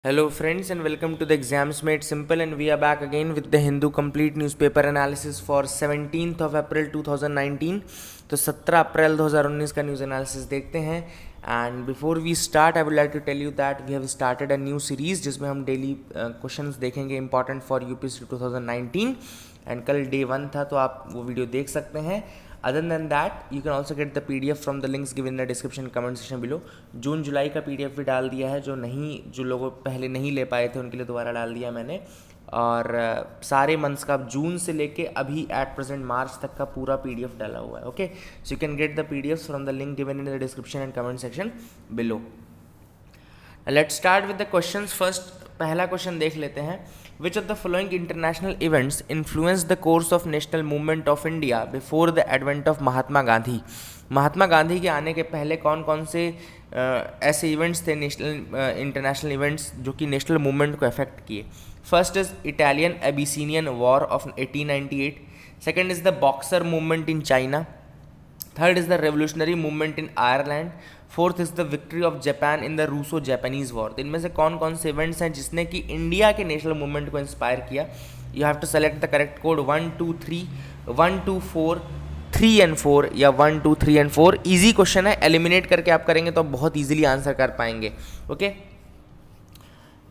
Hello friends and welcome to the Exams Made Simple, and we are back again with the Hindu complete newspaper analysis for 17th of April 2019. तो 17 अप्रैल 2019 का news analysis देखते हैं. And before we start I would like to tell you that we have started a new series जिसमें हम daily questions देखेंगे important for UPSC 2019. And कल day 1 था तो आप वो वीडियो देख सकते हैं. Other than that, you can also get the PDF from the links given in the description comment section below. जून जुलाई का PDF भी डाल दिया है, जो लोग पहले नहीं ले पाए थे उनके लिए दोबारा डाल दिया मैंने. और सारे मंथ्स का जून से लेके अभी एट प्रेजेंट मार्च तक का पूरा PDF डाला हुआ है. Okay, so you can get the PDFs from the link given in the description and comment section below. Let's start with the questions. First पहला क्वेश्चन देख लेते हैं. Which of the following international events influenced the course of national movement of India before the advent of Mahatma Gandhi? Mahatma Gandhi के आने के पहले कौन कौन से ऐसे इवेंट्स थे, इंटरनेशनल इवेंट्स जो कि नेशनल मूवमेंट को अफेक्ट किए? First is Italian Abyssinian war of 1898. Second is the boxer movement in China. Third is the revolutionary movement in Ireland. Fourth is the victory of Japan in the Russo Japanese war. तो इनमें से कौन कौन से events हैं जिसने कि India के नेशनल मूवमेंट को इंस्पायर किया? You have to select the correct code 1 2 3 1 2 4 3 and 4 या 1 2 3 and 4. ईजी क्वेश्चन है, एलिमिनेट करके आप करेंगे तो बहुत ईजिली आंसर कर पाएंगे. Okay,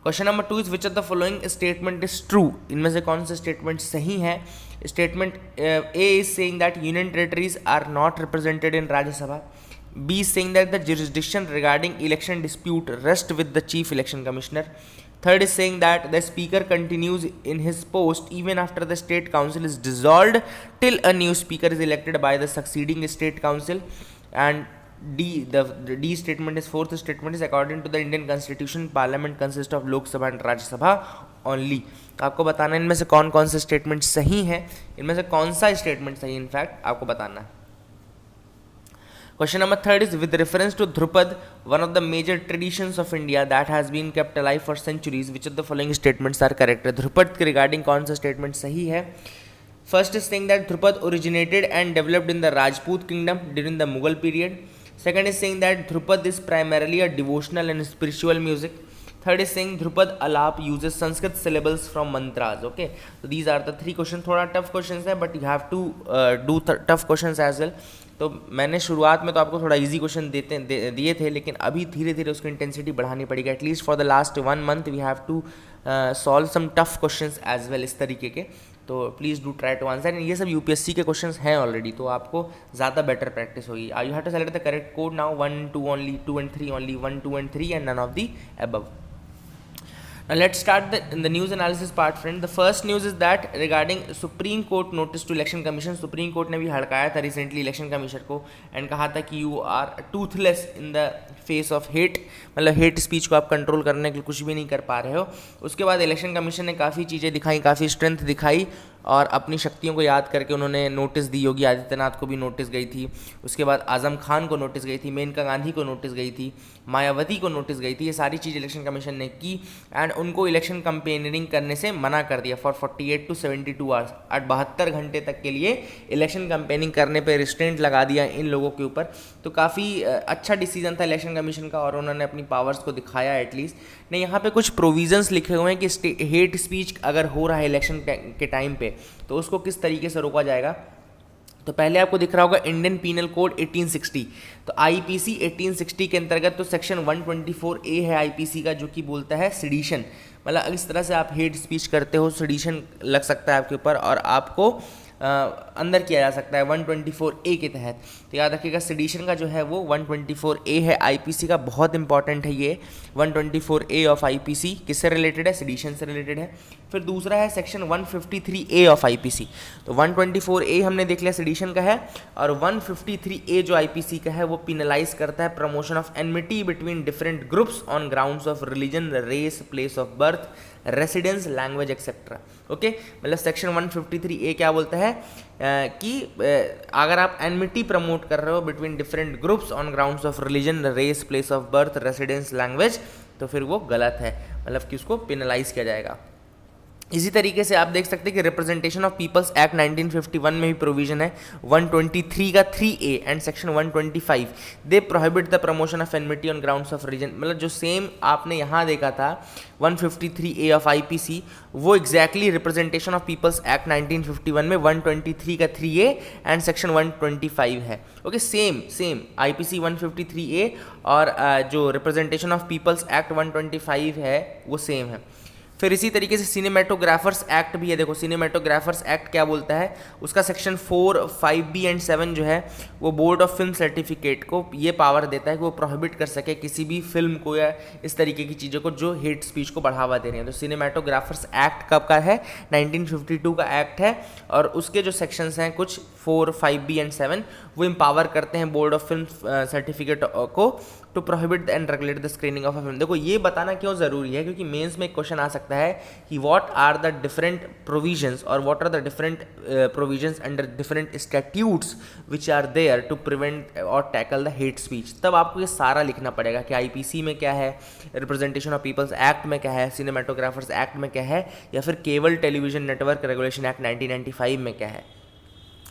question number 2 is which of the following statement is true? इनमें से कौन से स्टेटमेंट सही है? Statement A is saying that union territories are not represented in Rajya Sabha. B is saying that the jurisdiction regarding election dispute rests with the chief election commissioner. Third is saying that the speaker continues in his post even after the state council is dissolved till a new speaker is elected by the succeeding state council. And the D statement is fourth statement is according to the Indian constitution parliament consists of Lok Sabha and Rajya Sabha only. आपको बताना है इनमें से कौन कौन से statement सही हैं, इनमें से कौन सा स्टेटमेंट सही इनफैक्ट आपको बताना है. Question number 3 is with reference to Dhrupad, one of the major traditions of India that has been kept alive for centuries. Which of the following statements are correct? Dhrupad के regarding कौन सा statement सही है? First is saying that Dhrupad originated and developed in the Rajput kingdom during the Mughal period. Second is saying that Dhrupad is primarily a devotional and spiritual music. Third is saying Dhrupad Alap uses Sanskrit syllables from mantras. Okay, so these are the three questions. थोड़ा tough questions है, but you have to do tough questions as well. तो मैंने शुरुआत में तो आपको थोड़ा easy question दिए थे, लेकिन अभी धीरे धीरे उसकी इंटेंसिटी बढ़ानी पड़ेगी. At least for the last 1 month we have to solve some tough questions as well इस तरीके के. तो please do try to answer. ये सब यूपीएससी के क्वेश्चंस हैं ऑलरेडी, तो आपको ज़्यादा बेटर प्रैक्टिस होगी. You have to select the correct code now. 1 2 only, 2 and 3 only, 1 2 and 3 and none of the above. Now let's start the news analysis part, friend. The first news is that regarding Supreme Court notice to Election Commission. Supreme Court ने भी हड़काया था recently election commission को and कहा था कि you are toothless in the face of hate. मतलब hate speech को आप कंट्रोल करने के लिए कुछ भी नहीं कर पा रहे हो. उसके बाद इलेक्शन कमीशन ने काफ़ी चीज़ें दिखाई, काफ़ी स्ट्रेंथ दिखाई और अपनी शक्तियों को याद करके उन्होंने नोटिस दी. योगी आदित्यनाथ को भी नोटिस गई थी, उसके बाद आजम खान को नोटिस गई थी, मेनका गांधी को नोटिस गई थी, मायावती को नोटिस गई थी. ये सारी चीज़ इलेक्शन कमीशन ने की एंड उनको इलेक्शन कंपेनिंग करने से मना कर दिया फॉर 48 to 72 आवर्स. 72 घंटे तक के लिए इलेक्शन कंपेनिंग करने पे रिस्ट्रेंट लगा दिया इन लोगों के ऊपर. तो काफ़ी अच्छा डिसीजन था इलेक्शन कमीशन का और उन्होंने अपनी पावर्स को दिखाया एटलीस्ट. नहीं, यहाँ पे कुछ प्रोविजंस लिखे हुए हैं कि हेट स्पीच अगर हो रहा है इलेक्शन के टाइम पे तो उसको किस तरीके से रोका जाएगा. तो पहले आपको दिख रहा होगा इंडियन पीनल कोड 1860. तो आईपीसी 1860 के अंतर्गत तो सेक्शन 124A है आईपीसी का, जो कि बोलता है सिडिशन. मतलब इस तरह से आप हेट स्पीच करते हो, सिडिशन लग सकता है आपके ऊपर और आपको अंदर किया जा सकता है 124A के तहत. तो याद रखिएगा सिडिशन का जो है वो 124A है आईपीसी का. बहुत इंपॉर्टेंट है ये 124A ऑफ आईपीसी. किससे रिलेटेड है? सिडिशन से रिलेटेड है. फिर दूसरा है सेक्शन 153A ऑफ आईपीसी. तो 124A हमने देख लिया सिडिशन का है और 153A जो आईपीसी का है वो पिनलाइज करता है promotion of enmity between different groups on grounds of religion, race, place of birth, residence, language etcetera. Okay, मतलब सेक्शन 153A क्या बोलता है कि अगर आप एनमिटी प्रमोट कर रहे हो between different groups on grounds of religion, race, place of birth, residence, language, तो फिर वो गलत है. मतलब कि उसको पिनलाइज किया जाएगा. इसी तरीके से आप देख सकते हैं कि रिप्रेजेंटेशन ऑफ पीपल्स एक्ट 1951 में भी प्रोविजन है 123 का 3A and section 125 they prohibit the promotion of enmity on grounds of reason. मतलब जो सेम आपने यहाँ देखा था 153A ऑफ आईपीसी, वो exactly representation of people's act 1951 में 123 का 3A एंड सेक्शन 125 है। ओके, सेम आईपीसी 153A और जो रिप्रेजेंटेशन ऑफ पीपल्स एक्ट 125 है वो सेम है। फिर इसी तरीके से सिनेमेटोग्राफर्स एक्ट भी है। देखो सिनेमेटोग्राफर्स एक्ट क्या बोलता है, उसका सेक्शन 4, 5B एंड 7 जो है वो बोर्ड ऑफ फिल्म सर्टिफिकेट को ये पावर देता है कि वो प्रोहिबिट कर सके किसी भी फिल्म को या इस तरीके की चीज़ों को जो हेट स्पीच को बढ़ावा दे रही हैं। तो सिनेमेटोग्राफर्स एक्ट कब का है, 1952 का एक्ट है, और उसके जो सेक्शंस हैं कुछ 4, 5B एंड 7 वो एम्पावर करते हैं बोर्ड ऑफ फिल्म सर्टिफिकेट को to prohibit and regulate the screening of a film. देखो ये बताना क्यों ज़रूरी है, क्योंकि मेंस में एक क्वेश्चन आ सकता है कि what are the different provisions और what are the different provisions under different statutes which are there to prevent और टैकल द हेट स्पीच। तब आपको ये सारा लिखना पड़ेगा कि आईपीसी में क्या है, रिप्रेजेंटेशन ऑफ पीपल्स एक्ट में क्या है, सिनेमेटोग्राफर्स एक्ट में क्या है, या फिर cable television network regulation act 1995 में क्या है।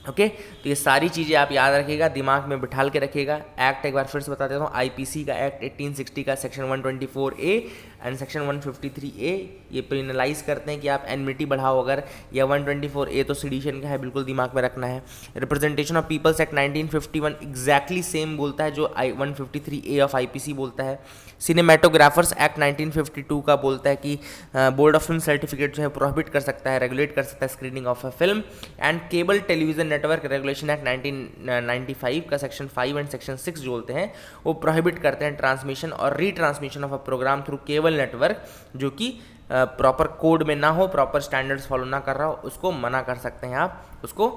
ओके, तो ये सारी चीज़ें आप याद रखिएगा, दिमाग में बिठाल के रखिएगा। एक्ट एक बार फिर से बता देता हूँ, आईपीसी का एक्ट 1860 का section 124A and section 153A ये पेनलाइज करते हैं कि आप एनमिटी बढ़ाओ अगर, या 124A तो सिडिशन का है, बिल्कुल दिमाग में रखना है। Representation of people's act 1951 exactly same बोलता है जो 153A ऑफ आईपीसी बोलता है। सिनेमेटोग्राफर्स एक्ट 1952 का बोलता है कि बोर्ड ऑफ फिल्म सर्टिफिकेट जो है प्रोहिबिट कर सकता है, रेगुलेट कर सकता है screening of a film. And cable television network regulation act 1995 का सेक्शन 5 एंड सेक्शन 6 जो बोलते हैं वो प्रोहिबिट करते हैं ट्रांसमिशन और retransmission of a programme through cable network जो कि प्रॉपर कोड में ना हो, प्रॉपर स्टैंडर्ड्स फॉलो ना कर रहा हो, उसको मना कर सकते हैं आप, उसको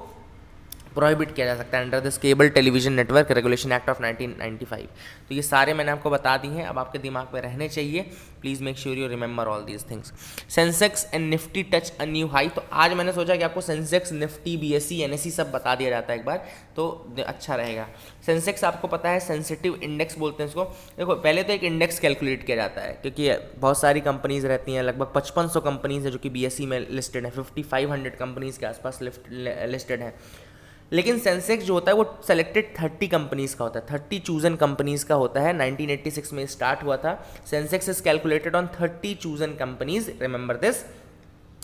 प्रोहिबिट किया जा सकता है under this cable television network regulation act of 1995। तो ये सारे मैंने आपको बता दी हैं, अब आपके दिमाग में रहने चाहिए। Please make sure you remember all these things. Sensex and Nifty touch a new high. तो आज मैंने सोचा कि आपको सेंसेक्स, निफ्टी, बीएसई, एनएसई सब बता दिया जाता है एक बार, तो अच्छा रहेगा। सेंसेक्स आपको पता है सेंसिटिव इंडेक्स बोलते हैं इसको। देखो पहले तो एक इंडेक्स कैलकुलेट किया जाता है क्योंकि बहुत सारी कंपनीज रहती हैं, लगभग 5500 कंपनीज है जो कि बीएसई में लिस्टेड है, 5500 कंपनीज के आसपास लिस्टेड है। लेकिन सेंसेक्स जो होता है वो सेलेक्टेड 30 कंपनीज़ का होता है, 30 चूजन कंपनीज़ का होता है। 1986 में स्टार्ट हुआ था। Sensex is calculated on 30 chosen companies, remember this.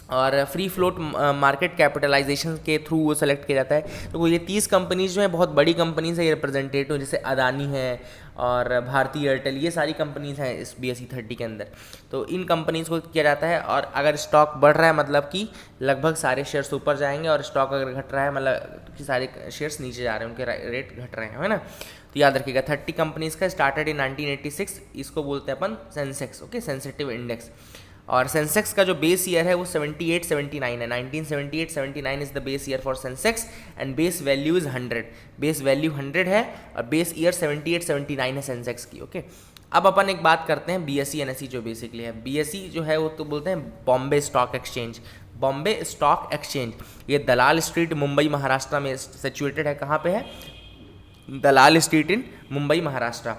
और फ्री फ्लोट मार्केट कैपिटलाइजेशन के थ्रू वो सेलेक्ट किया जाता है। तो ये 30 कंपनीज जो हैं बहुत बड़ी कंपनीज है, ये रिप्रेजेंटेटिव जैसे अदानी है और भारती एयरटेल, ये सारी कंपनीज हैं इस BSE 30 के अंदर। तो इन कंपनीज को किया जाता है, और अगर स्टॉक बढ़ रहा है मतलब कि लगभग सारे शेयर्स ऊपर जाएंगे, और स्टॉक अगर घट रहा है मतलब कि सारे शेयर्स नीचे जा रहे हैं, उनके रेट घट रहे हैं, है ना। तो याद रखिएगा 30 कंपनीज का स्टार्टेड इन 1986, इसको बोलते हैं अपन सेंसेक्स। Okay, sensitive index. और सेंसेक्स का जो बेस ईयर है वो 78-79 है। 1978-79 is the base year for Sensex and base value is 100। Base value 100 है और बेस ईयर 78-79 है सेंसेक्स की। ओके, अब अपन एक बात करते हैं BSE NSE जो बेसिकली है। BSE जो है वो तो बोलते हैं Bombay stock exchange. Bombay stock exchange ये दलाल स्ट्रीट मुंबई महाराष्ट्र में सिचुएटेड है। कहाँ पे है? Dalal street in Mumbai Maharashtra.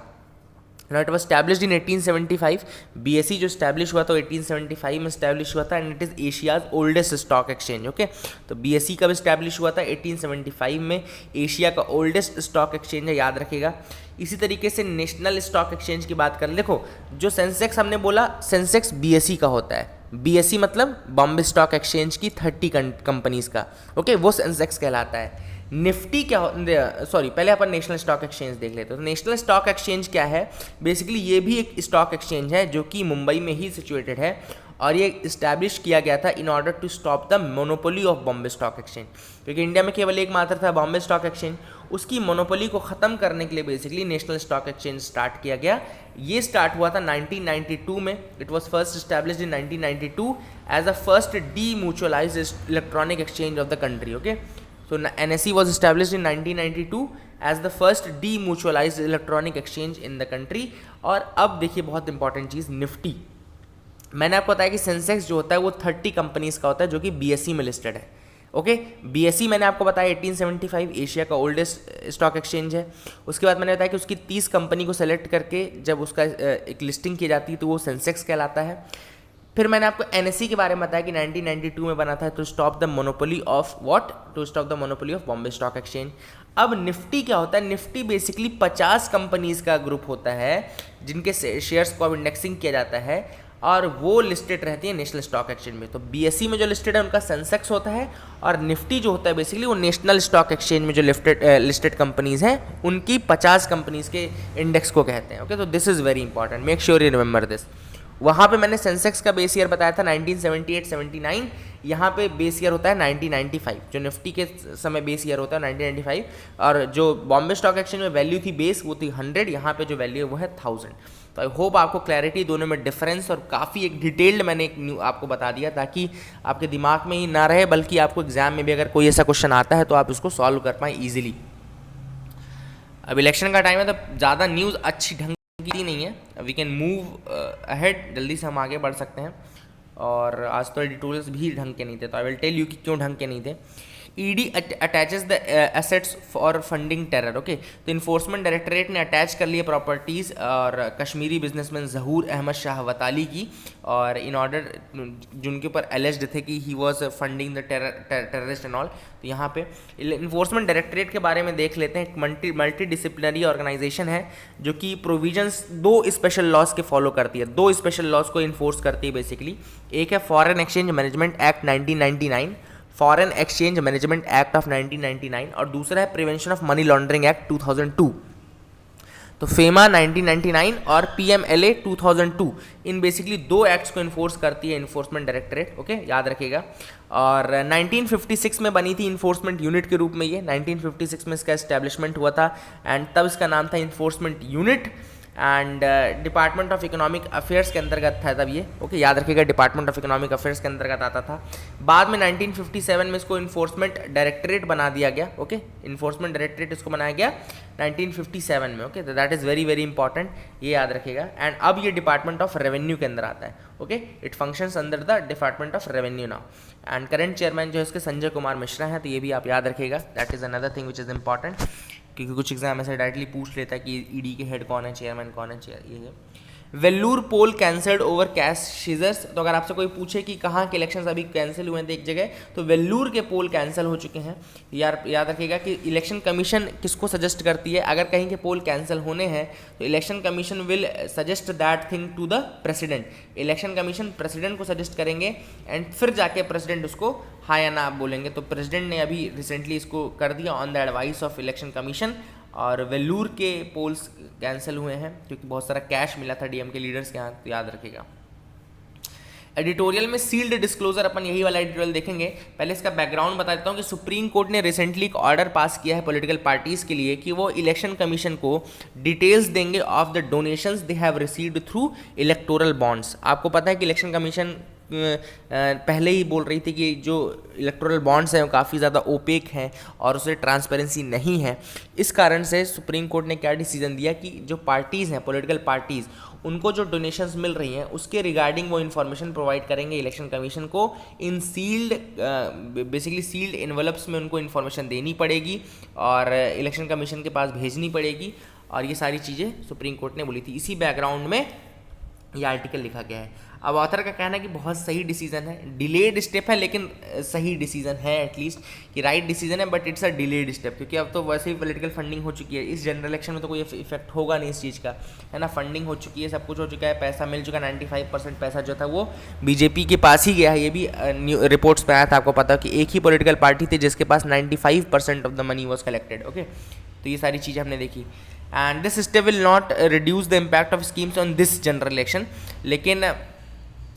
Now it was established in 1875। BSE जो स्टैब्लिश हुआ तो 1875 में स्टैब्लिश हुआ था and it is Asia's oldest stock exchange. Okay, तो BSE कब स्टैब्लिश हुआ था? 1875 में। एशिया का ओल्डेस्ट स्टॉक एक्सचेंज है, याद रखिएगा। इसी तरीके से नेशनल स्टॉक एक्सचेंज की बात करें, देखो जो सेंसेक्स हमने बोला, सेंसेक्स BSE का होता है। BSE मतलब बॉम्बे स्टॉक एक्सचेंज की 30 कंपनीज का। ओके, वो सेंसेक्स कहलाता है। निफ्टी क्या सॉरी पहले अपन नेशनल स्टॉक एक्सचेंज देख लेते हैं। तो नेशनल स्टॉक एक्सचेंज क्या है? बेसिकली ये भी एक स्टॉक एक्सचेंज है जो कि मुंबई में ही सिचुएटेड है, और ये इस्टेब्लिश किया गया था in order to stop the monopoly of Bombay stock exchange. क्योंकि इंडिया में केवल एक मात्र था बॉम्बे स्टॉक एक्सचेंज, उसकी मोनोपोली को ख़त्म करने के लिए basically national stock exchange start किया गया। ये स्टार्ट हुआ था 1992 में। It was first established in 1992 as a first demutualised electronic exchange of the country. Okay, so NSE was established in 1992 as the first demutualized electronic exchange in the country। और अब देखिए बहुत इंपॉर्टेंट चीज़, Nifty. मैंने आपको बताया कि Sensex जो होता है वो 30 कंपनीज का होता है जो कि BSE में लिस्टेड है। ओके, BSE मैंने आपको बताया 1875 एशिया का ओल्डेस्ट स्टॉक एक्सचेंज है। उसके बाद मैंने बताया कि उसकी 30 कंपनी को सेलेक्ट करके जब उसका एक लिस्टिंग की जाती है तो वो सेंसेक्स कहलाता है। फिर मैंने आपको एनएसई के बारे में बताया कि 1992 में बना था to stop the monopoly of what, to stop the monopoly of Bombay stock exchange. अब निफ्टी क्या होता है, निफ्टी बेसिकली 50 कंपनीज का ग्रुप होता है जिनके शेयर्स को अब इंडेक्सिंग किया जाता है और वो लिस्टेड रहती है नेशनल स्टॉक एक्सचेंज में। तो बीएसई में जो लिस्टेड है उनका सेंसेक्स होता है, और निफ्टी जो होता है बेसिकली वो नेशनल स्टॉक एक्सचेंज में जो लिस्टेड कंपनीज हैं उनकी 50 कंपनीज के इंडेक्स को कहते हैं। ओके, तो this is very important, make sure you remember this. वहाँ पे मैंने सेंसेक्स का बेस ईयर बताया था 1978-79, यहाँ पे बेस ईयर होता है 1995, जो निफ्टी के समय बेस ईयर होता है 1995, और जो बॉम्बे स्टॉक एक्सचेंज में वैल्यू थी बेस वो थी 100, यहाँ पे जो वैल्यू है वो है 1000। तो आई होप आपको क्लैरिटी दोनों में डिफरेंस और काफ़ी एक डिटेल्ड मैंने एक आपको बता दिया ताकि आपके दिमाग में ही ना रहे, बल्कि आपको एग्जाम में भी अगर कोई ऐसा क्वेश्चन आता है तो आप उसको सॉल्व कर पाएँ ईजिली। अब इलेक्शन का टाइम है तो ज़्यादा न्यूज़ अच्छी ढंग की नहीं है, वी कैन मूव अहेड, जल्दी से हम आगे बढ़ सकते हैं। और आज तो एडिटोरियल्स भी ढंग के नहीं थे, तो आई विल टेल यू कि क्यों ढंग के नहीं थे। ED attaches the assets for funding terror. Okay, तो इन्फोर्समेंट डायरेक्टरेट ने अटैच कर लिया प्रॉपर्टीज़ और कश्मीरी बिजनेसमैन ज़हूर अहमद शाह वताली की, और इन ऑर्डर जिनके ऊपर एलिज्ड थे कि he was funding the terrorist and all. तो यहाँ पे इन्फोर्समेंट डायरेक्टरेट के बारे में देख लेते हैं। एक मल्टी डिसिप्लिनरी ऑर्गेनाइजेशन है जो कि प्रोविजंस 2 स्पेशल लॉज के फॉलो करती है, 2 स्पेशल लॉज को इन्फोर्स करती है बेसिकली। एक है foreign exchange management act 1999, foreign exchange management act of 1999, और दूसरा है prevention of money laundering act 2002। तो फेमा 1999 और पीएमएलए 2002, इन बेसिकली 2 एक्ट्स को इन्फोर्स करती है इन्फोर्समेंट डायरेक्टरेट। ओके, याद रखिएगा। और 1956 में बनी थी इन्फोर्समेंट यूनिट के रूप में, ये 1956 में इसका एस्टेब्लिशमेंट हुआ था, एंड तब इसका नाम था enforcement unit, and department of economic affairs के अंतर्गत था तब ये। ओके, याद रखिएगा, डिपार्टमेंट ऑफ इकोनॉमिक अफेयर्स के अंतर्गत आता था। बाद में 1957 में इसको इन्फोर्समेंट डायरेक्टरेट बना दिया गया। ओके, इन्फोर्समेंट डायरेक्टरेट इसको बनाया गया 1957 में। ओके, तो that is very very important, ये याद रखिएगा। एंड अब ये डिपार्टमेंट ऑफ रेवेन्यू के अंदर आता है। Okay, it functions under the department of revenue now. And current chairman जो है इसके संजय कुमार मिश्रा हैं, तो ये भी आप याद रखिएगा, that is another thing which is important, क्योंकि कुछ एग्जाम ऐसे डायरेक्टली पूछ लेता है कि ईडी के हेड कौन है, चेयरमैन कौन है, ये है। वेल्लूर पोल कैंसल्ड ओवर कैश सीजर्स। तो अगर आपसे कोई पूछे कि कहाँ के इलेक्शंस अभी कैंसिल हुए हैं एक जगह, तो वेल्लूर के पोल कैंसिल हो चुके हैं। याद रखिएगा कि इलेक्शन कमीशन किसको सजेस्ट करती है, अगर कहीं के पोल कैंसिल होने हैं तो election commission will suggest that thing to the president. Election commission president को सजेस्ट करेंगे एंड फिर जाके प्रेसिडेंट उसको हाँ या ना बोलेंगे। तो प्रेसिडेंट ने अभी रिसेंटली इसको कर दिया on the advice of election commission, और वेल्लूर के पोल्स कैंसिल हुए हैं क्योंकि बहुत सारा कैश मिला था डीएम के लीडर्स के हाथ, तो याद रखिएगा। एडिटोरियल में सील्ड डिस्क्लोजर, अपन यही वाला एडिटोरियल देखेंगे। पहले इसका बैकग्राउंड बता देता हूँ कि सुप्रीम कोर्ट ने रिसेंटली एक ऑर्डर पास किया है पॉलिटिकल पार्टीज़ के लिए कि वो इलेक्शन कमीशन को डिटेल्स देंगे of the donations they have received through electoral bonds. आपको पता है कि इलेक्शन कमीशन पहले ही बोल रही थी कि जो इलेक्टोरल बॉन्ड्स हैं वो काफ़ी ज़्यादा ओपेक हैं और उससे ट्रांसपेरेंसी नहीं है। इस कारण से सुप्रीम कोर्ट ने क्या डिसीजन दिया कि जो पार्टीज़ हैं, पॉलिटिकल पार्टीज़, उनको जो डोनेशंस मिल रही हैं उसके रिगार्डिंग वो इन्फॉर्मेशन प्रोवाइड करेंगे इलेक्शन कमीशन को in sealed, basically sealed envelopes में उनको इन्फॉर्मेशन देनी पड़ेगी और इलेक्शन कमीशन के पास भेजनी पड़ेगी, और ये सारी चीज़ें सुप्रीम कोर्ट ने बोली थी। इसी बैकग्राउंड में ये आर्टिकल लिखा गया है। अब ऑथर का कहना है कि बहुत सही डिसीजन है, डिलेड स्टेप है लेकिन सही डिसीजन है, एटलीस्ट कि राइट डिसीजन है, but it's a delayed step, क्योंकि अब तो वैसे ही पॉलिटिकल फंडिंग हो चुकी है। इस जनरल इलेक्शन में तो कोई इफेक्ट होगा नहीं इस चीज़ का, है ना। फंडिंग हो चुकी है, सब कुछ हो चुका है, पैसा मिल चुका है। 95% पैसा जो था वो बीजेपी के पास ही गया है। ये भी रिपोर्ट्स पे आया था, आपको पता है कि एक ही पॉलिटिकल पार्टी थी जिसके पास 95% of the money was collected. Okay, तो ये सारी चीज़ें हमने देखी। And this step will not reduce the impact of schemes on this general election, लेकिन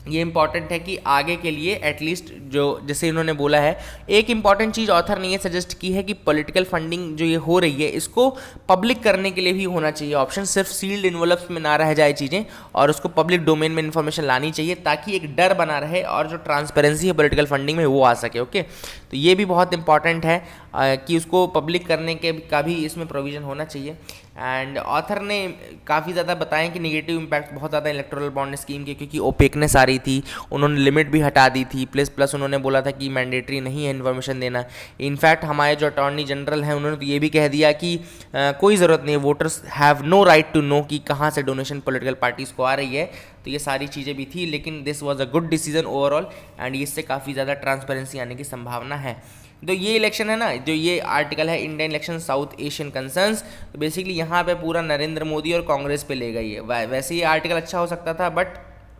ये इंपॉर्टेंट है कि आगे के लिए एटलीस्ट जो जैसे इन्होंने बोला है, एक इंपॉर्टेंट चीज़ ऑथर ने ये सजेस्ट की है कि पॉलिटिकल फंडिंग जो ये हो रही है इसको पब्लिक करने के लिए भी होना चाहिए ऑप्शन, सिर्फ सील्ड इन्वॉल्व्स में ना रह जाए चीज़ें, और उसको पब्लिक डोमेन में इन्फॉर्मेशन लानी चाहिए ताकि एक डर बना रहे और जो ट्रांसपेरेंसी है पॉलिटिकल फंडिंग में वो आ सके। ओके, तो ये भी बहुत इंपॉर्टेंट है कि उसको पब्लिक करने के का भी इसमें प्रोविज़न होना चाहिए। एंड ऑथर ने काफ़ी ज़्यादा बताएं कि नेगेटिव इम्पैक्ट बहुत ज़्यादा इलेक्टोरल बॉन्ड स्कीम के, क्योंकि ओपेकनेस आ रही थी, उन्होंने लिमिट भी हटा दी थी, प्लस उन्होंने बोला था कि मैंडेटरी नहीं है इन्फॉर्मेशन देना। इनफैक्ट हमारे जो अटॉर्नी जनरल हैं उन्होंने तो ये भी कह दिया कि कोई ज़रूरत नहीं है, voters have no right to know कि कहाँ से डोनेशन पॉलिटिकल पार्टीज़ को आ रही है, तो ये सारी चीज़ें भी थी, लेकिन this was a good decision overall and इससे काफ़ी ज़्यादा ट्रांसपेरेंसी आने की संभावना है। तो ये इलेक्शन है ना, जो ये आर्टिकल है Indian election south Asian concerns, तो बेसिकली यहाँ पे पूरा नरेंद्र मोदी और कांग्रेस पे ले गई है। वैसे ये आर्टिकल अच्छा हो सकता था, बट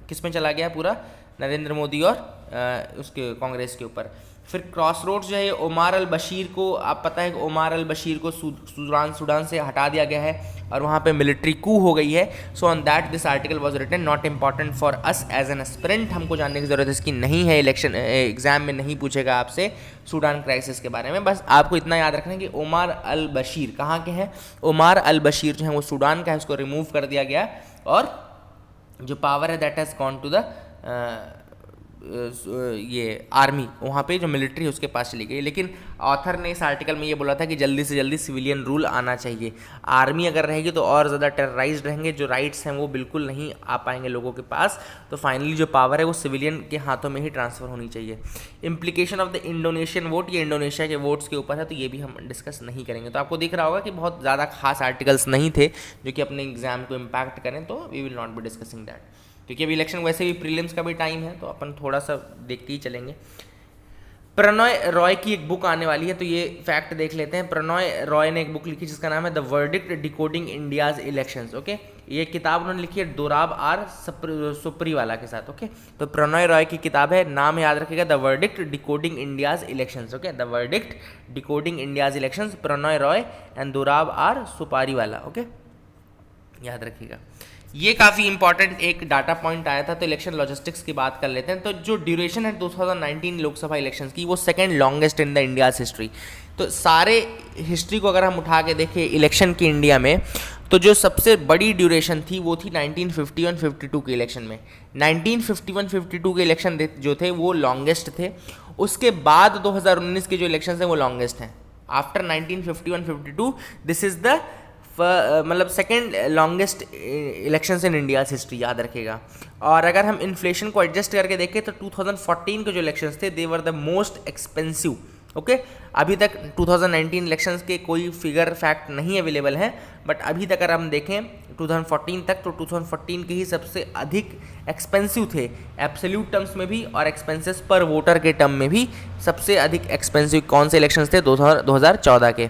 किस में चला गया, पूरा नरेंद्र मोदी और उसके कांग्रेस के ऊपर। फिर क्रॉस रोड्स जो है ओमार अल बशीर को, आप पता है कि ओमार अल बशीर को सूडान से हटा दिया गया है और वहाँ पे मिलिट्री कू हो गई है। So on that this article was written, not important for us as an aspirant, हमको जानने की ज़रूरत इसकी नहीं है, इलेक्शन एग्जाम में नहीं पूछेगा आपसे सूडान क्राइसिस के बारे में। बस आपको इतना याद रखना है कि ओमार अल बशीर कहाँ के हैं, ओमार अल बशीर जो है वो सूडान का है, उसको रिमूव कर दिया गया और जो पावर है that has gone to the ये आर्मी, वहाँ पे जो मिलिट्री है उसके पास चली गई। लेकिन ऑथर ने इस आर्टिकल में ये बोला था कि जल्दी से जल्दी सिविलियन रूल आना चाहिए। आर्मी अगर रहेगी तो और ज़्यादा टेरराइज्ड रहेंगे, जो राइट्स हैं वो बिल्कुल नहीं आ पाएंगे लोगों के पास। तो फाइनली जो पावर है वो सिविलियन के हाथों में ही ट्रांसफ़र होनी चाहिए। Implication of the Indonesian vote, ये इंडोनेशिया के वोट्स के ऊपर है, तो ये भी हम डिस्कस नहीं करेंगे। तो आपको दिख रहा होगा कि बहुत ज़्यादा खास आर्टिकल्स नहीं थे जो कि अपने एग्जाम को इम्पैक्ट करें, तो we will not be discussing that, क्योंकि अभी इलेक्शन वैसे भी प्रीलिम्स का भी टाइम है, तो अपन थोड़ा सा देख के ही चलेंगे। प्रणॉय रॉय की एक बुक आने वाली है, तो ये फैक्ट देख लेते हैं। प्रणॉय रॉय ने एक बुक लिखी जिसका नाम है the verdict decoding India's elections. Okay, ये किताब उन्होंने लिखी है दोराब आर सुप्रीवाला के साथ। ओके, तो प्रणॉय रॉय की किताब है, नाम याद रखिएगा the verdict decoding India's elections. Okay, the verdict decoding India's elections, Prannoy Roy and Dorab R Sopariwala. Okay, याद रखिएगा। ये काफ़ी इंपॉर्टेंट एक डाटा पॉइंट आया था, तो इलेक्शन लॉजिस्टिक्स की बात कर लेते हैं। तो जो ड्यूरेशन है 2019 लोकसभा इलेक्शंस की, वो second longest in the India's history. तो सारे हिस्ट्री को अगर हम उठा के देखें इलेक्शन की इंडिया में, तो जो सबसे बड़ी ड्यूरेशन थी वो थी 1951-52 के इलेक्शन में। 1951-52 के इलेक्शन जो थे वो लॉन्गेस्ट थे। उसके बाद 2019 के जो इलेक्शन हैं वो लॉन्गेस्ट हैं। आफ्टर 1951-52 दिस इज़ द मतलब second longest elections in India history, याद रखेगा। और अगर हम इन्फ्लेशन को एडजस्ट करके देखें तो 2014 के जो इलेक्शंस थे they were the most expensive. Okay, अभी तक 2019 इलेक्शंस के कोई फिगर फैक्ट नहीं अवेलेबल है, बट अभी तक अगर हम देखें 2014 तक, तो 2014 के ही सबसे अधिक एक्सपेंसिव थे, एब्सोल्यूट टर्म्स में भी और एक्सपेंसेस पर वोटर के टर्म में भी। सबसे अधिक एक्सपेंसिव कौन से इलेक्शंस थे? 2014 के।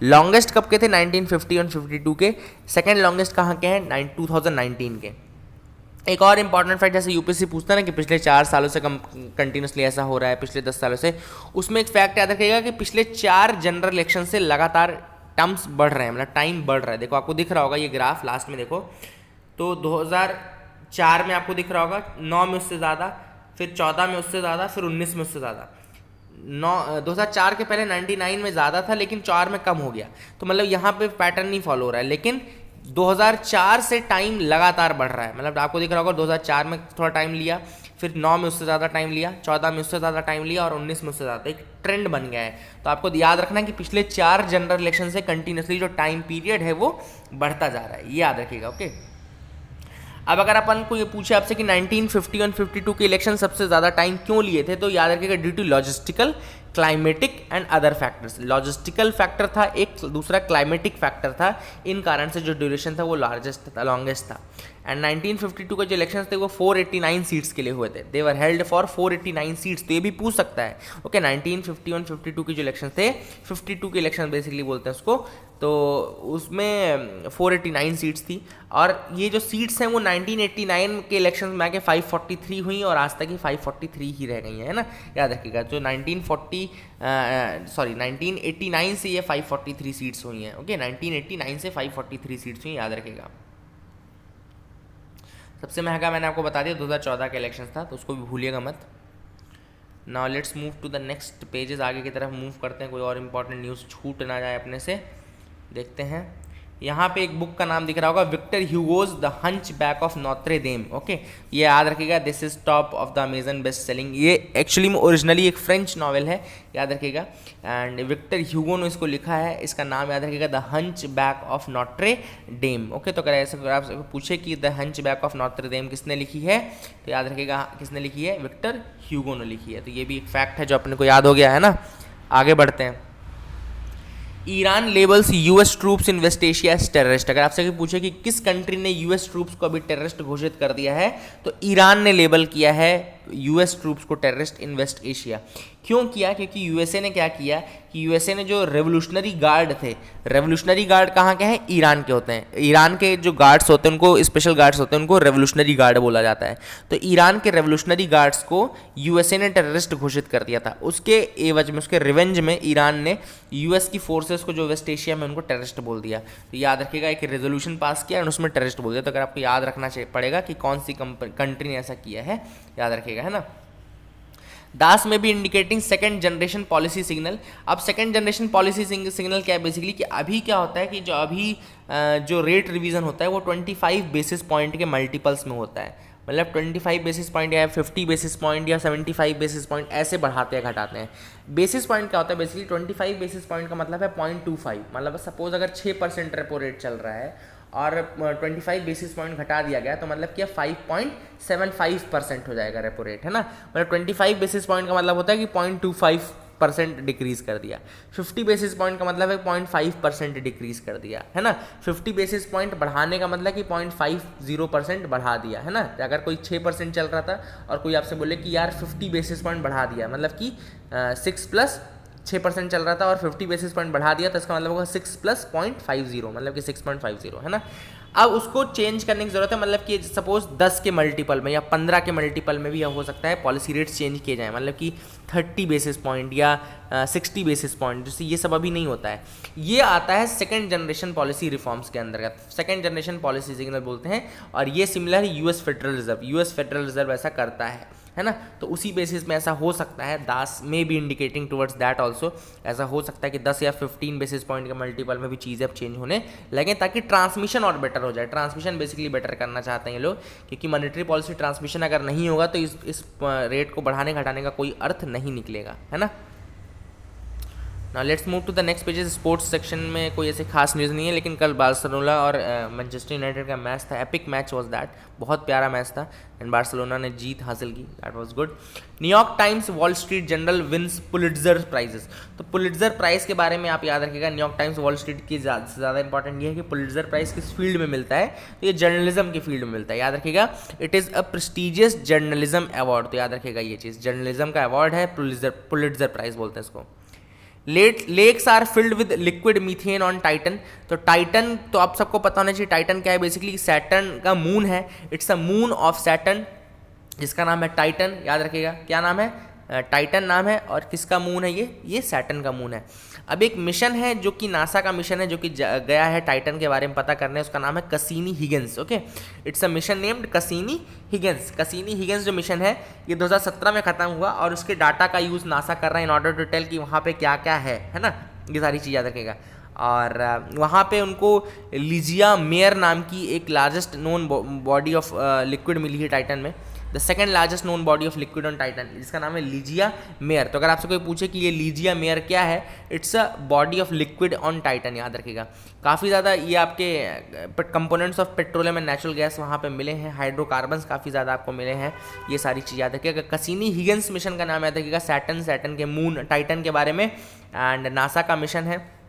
लॉन्गेस्ट कब के थे? 1951-52 के। सेकेंड लॉन्गेस्ट कहाँ के हैं? 2019 के। एक और इंपॉर्टेंट फैक्ट, जैसे यूपीएससी पूछता है ना कि पिछले 4 सालों से कंटिन्यूसली ऐसा हो रहा है, पिछले 10 सालों से, उसमें एक फैक्ट याद रखिएगा कि पिछले 4 जनरल इलेक्शन से लगातार टर्म्स बढ़ रहे हैं, मतलब टाइम बढ़ रहा है। देखो आपको दिख रहा होगा ये ग्राफ, लास्ट में देखो, तो 2004 में आपको दिख रहा होगा 9 में उससे ज़्यादा, फिर 14 में उससे ज़्यादा, फिर 19 में उससे ज़्यादा। 2004 के पहले 99 में ज़्यादा था, लेकिन 4 में कम हो गया। तो मतलब यहाँ पे पैटर्न नहीं फॉलो हो रहा है, लेकिन 2004 से टाइम लगातार बढ़ रहा है। मतलब आपको दिख रहा होगा 2004 में थोड़ा टाइम लिया, फिर 9 में उससे ज़्यादा टाइम लिया, 14 में उससे ज़्यादा टाइम लिया और 19 में उससे ज़्यादा, एक ट्रेंड बन गया है। तो आपको याद रखना है कि पिछले 4 जनरल इलेक्शन से कंटिन्यूसली जो टाइम पीरियड है वो बढ़ता जा रहा है, ये याद रखिएगा। ओके, अब अगर अपन को ये पूछे आपसे कि 1951-52 के इलेक्शन सबसे ज़्यादा टाइम क्यों लिए थे, तो याद रखिएगा due to logistical, climatic and other factors. Logistical factor था एक, दूसरा क्लाइमेटिक फैक्टर था। इन कारण से जो ड्यूरेशन था वो लार्जेस्ट था, लॉन्गेस्ट था। एंड 1952 के जो इलेक्शंस थे वो 489 सीट्स के लिए हुए थे। They were held for 489 seats. तो ये भी पूछ सकता है। ओके, 1951-52 के जो इलेक्शन थे, 52 के इलेक्शन बेसिकली बोलते हैं उसको, तो उसमें 489 सीट्स थी। और ये जो सीट्स हैं वो 1989 के इलेक्शन में आके 543 हुई और आज तक ही 543 ही रह गई हैं, है ना, याद रखिएगा। जो 1989 से ये 543 सीट्स हुई हैं। ओके, 1989 से 543 सीट्स हुई, याद रखिएगा। सबसे महंगा मैंने आपको बता दिया 2014 का इलेक्शन था, तो उसको भी भूलिएगा मत। Now let's move to the next pages, आगे की तरफ मूव करते हैं, कोई और इंपॉर्टेंट न्यूज़ छूट ना जाए अपने से। देखते हैं, यहाँ पे एक बुक का नाम दिख रहा होगा, Victor Hugo's the Hunchback of Notre Dame. Okay, ये याद रखिएगा, this is top of the Amazon best selling. ये एक्चुअली में ओरिजिनली एक फ्रेंच नॉवेल है, याद रखिएगा। एंड विक्टर ह्यूगो ने इसको लिखा है, इसका नाम याद रखिएगा the Hunchback of Notre Dame. Okay, तो अगर ऐसे आप पूछे कि the Hunchback of Notre Dame किसने लिखी है, तो याद रखिएगा किसने लिखी है, विक्टर ह्यूगो ने लिखी है। तो ये भी एक फैक्ट है जो अपने को याद हो गया है ना। आगे बढ़ते हैं। Iran labels US troops in West Asia as terrorist. अगर आपसे पूछे कि किस कंट्री ने यूएस ट्रूप्स को अभी टेररिस्ट घोषित कर दिया है, तो ईरान ने लेबल किया है यूएस ट्रूप्स को टेररिस्ट इन वेस्ट एशिया। क्यों किया? क्योंकि यूएसए ने क्या किया कि यूएसए ने जो रेवोल्यूशनरी गार्ड थे, रेवोल्यूशनरी गार्ड कहाँ के हैं? ईरान के होते हैं। ईरान के जो गार्ड्स होते हैं उनको, स्पेशल गार्ड्स होते हैं, उनको रेवोल्यूशनरी गार्ड बोला जाता है। तो ईरान के रेवोल्यूशनरी गार्ड्स को यूएसए ने टेररिस्ट घोषित कर दिया था। उसके एवज में, उसके रिवेंज में ईरान ने यूएस की फोर्सेस को जो वेस्ट एशिया में, उनको टेररिस्ट बोल दिया। तो याद रखिएगा, एक रेजोल्यूशन पास किया और उसमें टेररिस्ट बोल दिया। तो अगर आपको याद रखना पड़ेगा कि कौन सी कंट्री ने ऐसा किया है, याद रखिएगा, है ना। दास में भी indicating second generation policy signal. अब सेकंड जनरेशन पॉलिसी सिग्नल क्या है? बेसिकली कि अभी क्या होता है कि जो अभी जो रेट रिवीजन होता है वो 25 बेसिस पॉइंट के मल्टीपल्स में होता है। मतलब 25 बेसिस पॉइंट या 50 बेसिस पॉइंट या 75 बेसिस पॉइंट ऐसे बढ़ाते हैं, घटाते हैं। बेसिस पॉइंट क्या होता है? बेसिकली 25 बेसिस पॉइंट का मतलब है 0.25। मतलब सपोज अगर 6% रेपो रेट चल रहा है और 25 बेसिस पॉइंट घटा दिया गया, तो मतलब क्या 5.75% हो जाएगा रेपो रेट, है ना। मतलब 25 बेसिस पॉइंट का मतलब होता है कि 0.25% डिक्रीज कर दिया। 50 बेसिस पॉइंट का मतलब है 0.5% डिक्रीज कर दिया, है ना। 50 बेसिस पॉइंट बढ़ाने का मतलब कि 0.50% बढ़ा दिया, है ना। अगर कोई 6% चल रहा था और कोई आपसे बोले कि यार 50 बेसिस पॉइंट बढ़ा दिया, मतलब कि 6 + 6% चल रहा था और 50 बेसिस पॉइंट बढ़ा दिया, तो इसका मतलब होगा 6 + 0.50, मतलब कि 6.50, है ना। अब उसको चेंज करने की जरूरत है, मतलब कि सपोज 10 के मल्टीपल में या 15 के मल्टीपल में भी हो सकता है पॉलिसी रेट्स चेंज किए जाएं, मतलब कि 30 बेसिस पॉइंट या 60 बेसिस पॉइंट, जैसे ये सब अभी नहीं होता है। ये आता है सेकंड जनरेशन पॉलिसी रिफॉर्म्स के अंतर्गत, सेकंड जनरेशन पॉलिसी सिग्नल बोलते हैं। और ये सिमिलर यूएस फेडरल रिजर्व ऐसा करता है ना। तो उसी बेसिस में ऐसा हो सकता है, दास में भी इंडिकेटिंग टुवर्ड्स दैट ऑल्सो, ऐसा हो सकता है कि 10 या 15 बेसिस पॉइंट के मल्टीपल में भी चीज़ें अब चेंज होने लगे, ताकि ट्रांसमिशन और बेटर हो जाए। ट्रांसमिशन बेसिकली बेटर करना चाहते हैं ये लोग, क्योंकि मॉनेटरी पॉलिसी ट्रांसमिशन अगर नहीं होगा तो इस रेट को बढ़ाने घटाने का कोई अर्थ नहीं निकलेगा, है ना। Now let's move to the next pages. Sports section में कोई ऐसे खास न्यूज़ नहीं है, लेकिन कल बार्सिलोना और मैनचेस्टर यूनाइटेड का मैच था। एपिक मैच वाज दैट, बहुत प्यारा मैच था एंड बार्सिलोना ने जीत हासिल की, that was good. New York Times Wall Street Journal wins Pulitzer prizes. तो पुलिट्जर प्राइज के बारे में आप याद रखिएगा, न्यूयॉर्क टाइम्स वॉल स्ट्रीट की ज़्यादा इंपॉर्टेंट ये है कि पुलिट्जर प्राइज किस फील्ड में मिलता है, तो ये जर्नलिज्म की फील्ड में मिलता है, याद रखिएगा। It is a prestigious journalism award, तो याद रखिएगा ये चीज़, जर्नलिज्म का अवार्ड है, पुलिट्जर प्राइज बोलते हैं इसको। Lakes are filled with liquid methane on Titan. तो टाइटन तो आप सबको पता होना चाहिए, टाइटन क्या है? बेसिकली सैटर्न का मून है, it's a moon of Saturn, जिसका नाम है टाइटन, याद रखिएगा। क्या नाम है? टाइटन नाम है। और किसका मून है ये सैटर्न का मून है। अब एक मिशन है जो कि नासा का मिशन है, जो कि गया है टाइटन के बारे में पता करने, उसका नाम है Cassini Huygens. Okay, it's a mission named Cassini Huygens जो मिशन है ये 2017 में खत्म हुआ और उसके डाटा का यूज़ नासा कर रहा है इन ऑर्डर टू टेल कि वहाँ पे क्या क्या है ना, ये सारी चीज़ याद रखेगा। और वहाँ पे उनको लिजिया मेयर नाम की एक largest known body of liquid मिली है टाइटन में, the second largest known body of liquid on Titan, जिसका नाम है लिजिया मेयर। तो अगर आपसे कोई पूछे कि ये लिजिया मेयर क्या है, it's a body of liquid on Titan, याद रखिएगा। काफ़ी ज़्यादा ये आपके components of petroleum and natural gas वहाँ पे मिले हैं, हाइड्रोकार्बन्स काफ़ी ज़्यादा आपको मिले हैं, ये सारी चीज़ याद रखिएगा। कसीनी हिगेंस मिशन का नाम याद रखिएगा, सैटर्न के मून टाइटन के बारे में, एंड नासा का मिशन है,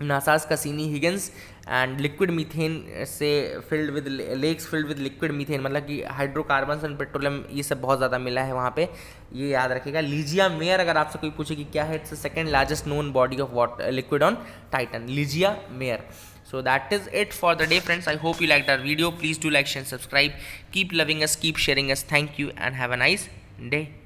NASA's Cassini Huygens, and liquid methane से lakes filled with liquid methane, मतलब कि हाइड्रोकार्बन्स एंड पेट्रोलियम ये सब बहुत ज़्यादा मिला है वहाँ पे, ये याद रखिएगा। लिजिया मेयर अगर आपसे कोई पूछे कि क्या है, it's second largest known body of liquid on Titan, Ligeia Mare. So that is it for the day, friends. I hope you liked our video. Please do like, share, subscribe. Keep loving us, keep sharing us. Thank you and have a nice day.